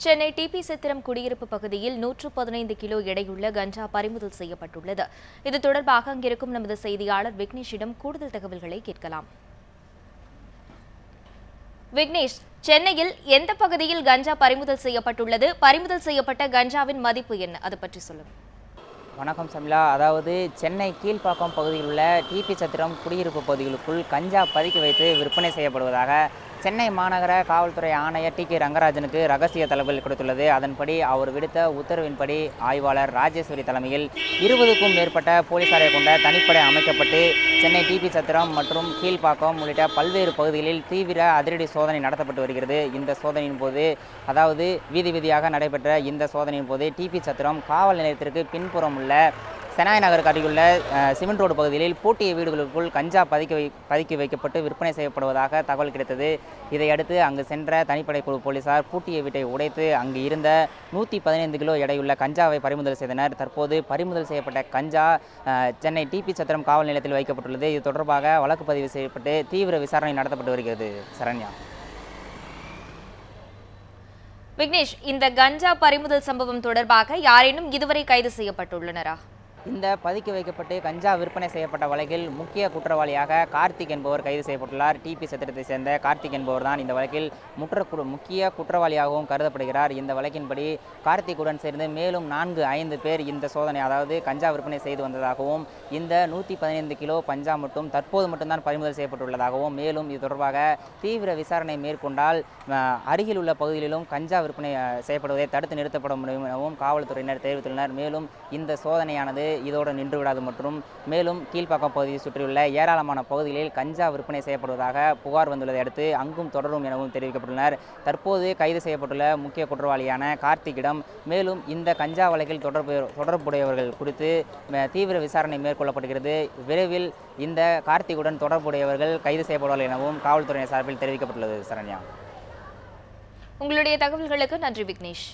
Chennai DP சத்திரம் குடியிருப்பு பகுதியில் 115 kilo எடையுள்ள கஞ்சா பறிமுதல் செய்யப்பட்டுள்ளது. இது தொடர்பாக அங்கிருக்கும் நமது செய்தியாளர் விக்னேஷிடம் கூடுதல் தகவல்களை கேட்கலாம். விக்னேஷ், சென்னையில் எந்த பகுதியில் கஞ்சா பறிமுதல் செய்யப்பட்டுள்ளது? பறிமுதல் செய்யப்பட்ட கஞ்சாவின் மதிப்பு என்ன? அது பற்றி சொல்லுங்க. வணக்கம் சமிலா. அதாவது சென்னை கீழ்ப்பாக்கம் பகுதியில் உள்ள டிபி சத்திரம் குடியிருப்பு பகுதிகளுக்குள் கஞ்சா பதுக்கி வைத்து விற்பனை செய்யப்படுவதாக சென்னை மாநகர காவல்துறை ஆணையர் டி.கே. ரங்கராஜனுக்கு ரகசிய தகவல் கொடுத்துள்ளது. அதன்படி அவர் விடுத்த உத்தரவின்படி ஆய்வாளர் ராஜேஸ்வரி தலைமையில் 20க்கும் மேற்பட்ட போலீசாரை கொண்ட தனிப்படை அமைக்கப்பட்டு சென்னை டிபி சத்திரம் மற்றும் கீழ்ப்பாக்கம் உள்ளிட்ட பல்வேறு பகுதிகளில் தீவிர அதிரடி சோதனை நடத்தப்பட்டு வருகிறது. இந்த சோதனையின் போது அதாவது வீதி வீதியாக நடைபெற்ற இந்த சோதனையின் போது டிபி சத்திரம் காவல் நிலையத்திற்கு பின்புறம் உள்ள செனாய் நகருக்கு அருகிலுள்ள சிமெண்ட் ரோடு பகுதியில் பூட்டிய வீடுகளுக்குள் கஞ்சா பதுக்கி வைக்கப்பட்டு விற்பனை செய்யப்படுவதாக தகவல் கிடைத்தது. இதையடுத்து அங்கு சென்ற தனிப்படை குழு போலீசார் பூட்டிய வீட்டை உடைத்து அங்கு இருந்த 115 கிலோ எடையுள்ள கஞ்சாவை பறிமுதல் செய்தனர். தற்போது பறிமுதல் செய்யப்பட்ட கஞ்சா சென்னை டிபி சத்திரம் காவல் நிலையத்தில் வைக்கப்பட்டுள்ளது. இது தொடர்பாக வழக்கு பதிவு செய்யப்பட்டு தீவிர விசாரணை நடத்தப்பட்டு வருகிறது. சரண்யா. விக்னேஷ், இந்த கஞ்சா பறிமுதல் சம்பவம் தொடர்பாக யாரேனும் இதுவரை கைது செய்யப்பட்டுள்ளனரா? இந்த பதுக்கி வைக்கப்பட்டு கஞ்சா விற்பனை செய்யப்பட்ட வழக்கில் முக்கிய குற்றவாளியாக கார்த்திக் என்பவர் கைது செய்யப்பட்டுள்ளார். டிபி சத்திரத்தை சேர்ந்த கார்த்திக் என்பவர் தான் இந்த வழக்கில் முக்கிய குற்றவாளியாகவும் கருதப்படுகிறார். இந்த வழக்கின்படி கார்த்திக்குடன் சேர்ந்து மேலும் 4-5 பேர் இந்த சோதனை அதாவது கஞ்சா விற்பனை செய்து வந்ததாகவும் இந்த 115 கிலோ கஞ்சா மட்டும் தற்போது மட்டும்தான் பறிமுதல் செய்யப்பட்டுள்ளதாகவும் மேலும் இது தொடர்பாக தீவிர விசாரணை மேற்கொண்டால் அருகில் உள்ள பகுதிகளிலும் கஞ்சா விற்பனை செய்யப்படுவதை தடுத்து நிறுத்தப்பட முடியும் எனவும் காவல்துறையினர் தெரிவித்துள்ளனர். மேலும் இந்த சோதனையானது இதோடு நின்றுவிடாது மற்றும் மேலும் கீழ்ப்பாக்கம் பகுதியை சுற்றியுள்ள ஏராளமான பகுதிகளில் கஞ்சா விற்பனை செய்யப்படுவதாக புகார் வந்துள்ளதை அடுத்து அங்கும் தொடரும் எனவும் தெரிவிக்கப்பட்டுள்ளனர். தற்போது கைது செய்யப்பட்டுள்ள முக்கிய குற்றவாளியான கார்த்திக்கிடம் மேலும் இந்த கஞ்சா வழக்கில் தொடர்புடையவர்கள் குறித்து தீவிர விசாரணை மேற்கொள்ளப்படுகிறது. விரைவில் இந்த கார்த்திக்குடன் தொடர்புடையவர்கள் கைது செய்யப்படுவார்கள் எனவும் காவல்துறையினர் சார்பில் தெரிவிக்கப்பட்டுள்ளது. சரண்யா. உங்களுடைய தகவல்களுக்கு நன்றி விக்னேஷ்.